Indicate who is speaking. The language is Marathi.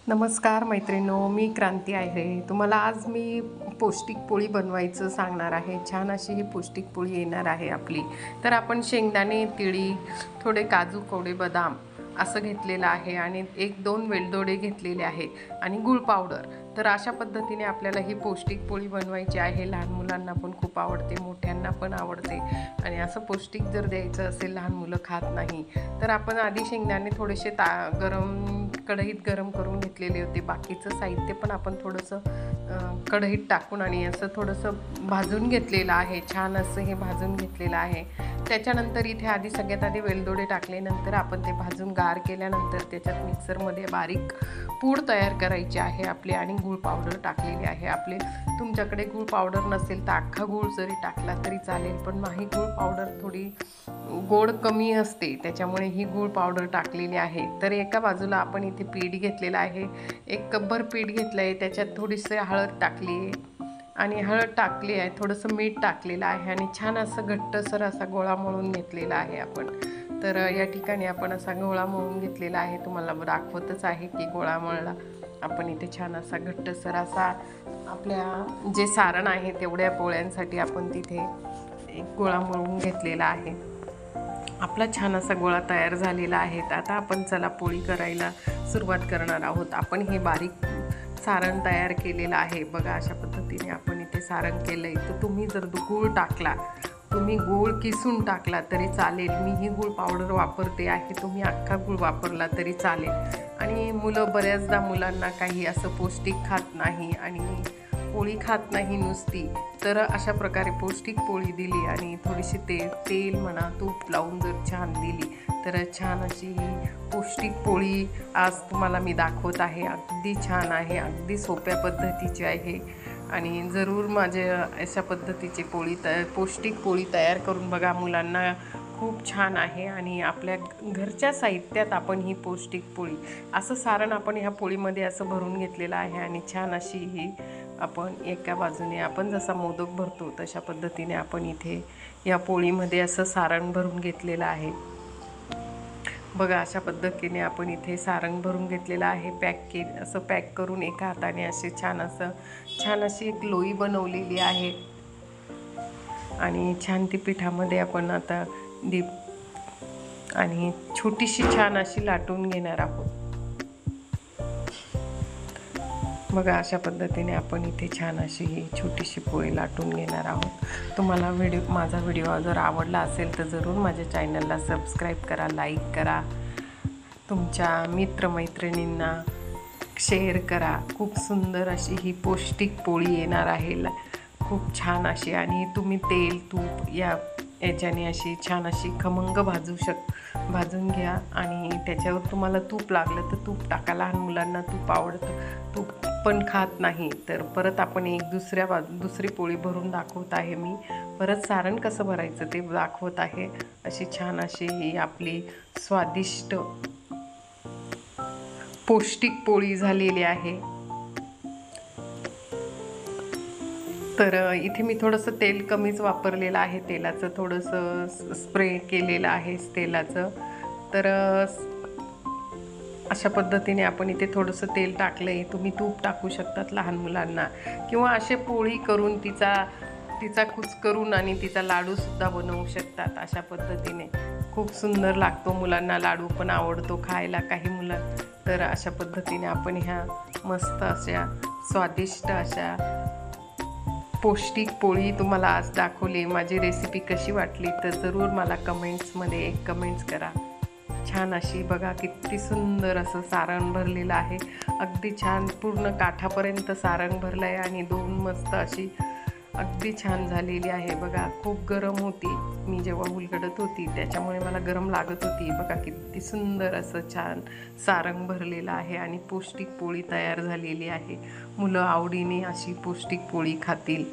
Speaker 1: नमस्कार मैत्रिणींनो, मी क्रांती आहे. तुम्हाला आज मी पौष्टिक पोळी बनवायचं सांगणार आहे. छान अशी ही पौष्टिक पोळी येणार आहे आपली. तर आपण शेंगदाणे, तिळी, थोडे काजू, कवडे बदाम असं घेतलेलं आहे आणि 1-2 वेलदोडे घेतलेले आहे आणि गूळ पावडर. तर अशा पद्धतीने आपल्याला ही पौष्टिक पोळी बनवायची आहे. लहान मुलांना पण खूप आवडते, मोठ्यांना पण आवडते आणि असं पौष्टिक जर द्यायचं असेल, लहान मुलं खात नाही, तर आपण आधी शेंगदाणे थोडेसे कढईत गरम करून घेतलेले होते. बाकीचं साहित्य पण आपण थोडंसं कढईत टाकून आणि असं थोडंसं भाजून घेतलेलं आहे. छान असं हे भाजून घेतलेलं आहे. त्याच्यानंतर इथे सगळ्यात आधी वेलदोडे टाकले. नंतर आपण ते भाजून गार केल्यानंतर त्याच्यात मिक्सरमध्ये बारीक पूड तयार करायची आहे आपली आणि गूळ पावडर टाकलेली आहे आपले. तुमच्याकडे गूळ पावडर नसेल तर अख्खा गूळ जरी टाकला तरी चालेल, पण ही गूळ पावडर थोडी गोड कमी असते, त्याच्यामुळे ही गूळ पावडर टाकलेली आहे. तर एका बाजूला आपण इथे पीठ घेतलेलं आहे. 1 कपभर पीठ घेतलं आहे. त्याच्यात थोडीशी हळद टाकली आणि थोडंसं मीठ टाकलेलं आहे आणि छान असं घट्टसर असा गोळा मळून घेतलेला आहे आपण. तर या ठिकाणी आपण असा गोळा मळून घेतलेला आहे. तुम्हाला दाखवतच आहे की गोळा मळला आपण इथे. छान असा घट्टसर असा आपल्या जे सारण आहे तेवढ्या पोळ्यांसाठी आपण तिथे एक गोळा मळून घेतलेला आहे. आपला छान असा गोळा तयार झालेला आहे. आता आपण चला पोळी करायला सुरुवात करणार आहोत. आपण हे बारीक सारण तयार केलेलं आहे. बघा, अशा पद्धतीने आपण इथे सारण केलं आहे. तर तुम्ही जर गूळ टाकला, तुम्ही गूळ किसून टाकला तरी चालेल. मी ही गूळ पावडर वापरते आहे. तुम्ही अख्खा गूळ वापरला तरी चालेल. आणि बऱ्याचदा मुलांना काही असं पौष्टिक खात नाही आणि पोळी खात नाही नुसती, तर अशा प्रकारे पौष्टिक पोळी दिली आणि थोडीशी तेल म्हणा, तूप लावून जर छान दिली तर छान अशी ही पौष्टिक पोळी आज तुम्हाला मी दाखवत आहे. अगदी छान आहे, अगदी सोप्या पद्धतीची आहे आणि जरूर माझ्या अशा पद्धतीची पौष्टिक पोळी तयार करून बघा. मुलांना खूप छान आहे आणि आपल्या घरच्या साहित्यात आपण ही पौष्टिक पोळी असं सारण आपण ह्या पोळीमध्ये असं भरून घेतलेलं आहे आणि छान अशी ही आपण एका बाजूने आपण जसा मोदक भरतो तशा पद्धतीने आपण इथे या पोळीमध्ये असं सारण भरून घेतलेलं आहे. बघा, अशा पद्धतीने आपण इथे सारण भरून घेतलेलं आहे. असं पॅक करून एका हाताने असे छान अशी एक लोई बनवलेली आहे आणि छान ती पिठामध्ये आपण आता आणि छोटीशी छान अशी लाटून घेणार आहोत. बघा, अशा पद्धतीने आपण इथे छान अशी ही छोटीशी पोळी लाटून घेणार आहोत. तुम्हाला माझा व्हिडिओ जर आवडला असेल तर जरूर माझ्या चॅनलला सबस्क्राईब करा, लाईक करा, तुमच्या मित्रमैत्रिणींना शेअर करा. खूप सुंदर अशी ही पौष्टिक पोळी येणार आहे, खूप छान अशी. आणि तुम्ही तेल, तूप याच्याने अशी छान अशी खमंग भाजून घ्या आणि त्याच्यावर तुम्हाला तूप लागलं तर तूप टाका. लहान मुलांना तूप आवडतं, तूप पण खात नाही, तर परत आपण दुसरी पोळी भरून दाखवत आहे. मी परत सारण कसं भरायचं ते दाखवत आहे. अशी छान अशी ही आपली स्वादिष्ट पौष्टिक पोळी झालेली आहे. तर इथे मी थोडंसं तेल कमीच वापरलेलं आहे. तेलाचं थोडंसं स्प्रे केलेलं आहे तेलाचं. तर अशा पद्धतीने आपण इथे थोडंसं तेल टाकलं आहे. तुम्ही तूप टाकू शकतात लहान मुलांना, किंवा असे पोळी करून तिचा कुचकरून आणि तिचा लाडूसुद्धा बनवू शकतात. अशा पद्धतीने खूप सुंदर लागतो. मुलांना लाडू पण आवडतो खायला काही मुलं. तर अशा पद्धतीने आपण ह्या मस्त अशा स्वादिष्ट अशा पौष्टिक पोळी तुम्हाला आज दाखवली. माझी रेसिपी कशी वाटली तर जरूर मला कमेंट्समध्ये एक कमेंट्स करा. छान अशी बघा, किती सुंदर असं सारण भरलेलं आहे. अगदी छान पूर्ण काठापर्यंत सारण भरलं आहे आणि दोन मस्त अशी अगदी छान झालेली आहे. बघा, खूप गरम होती मी जेव्हा उलगडत होती, त्याच्यामुळे मला गरम लागत होती. बघा, किती सुंदर असं छान सारण भरलेलं आहे आणि पौष्टिक पोळी तयार झालेली आहे. मुलं आवडीने अशी पौष्टिक पोळी खातील.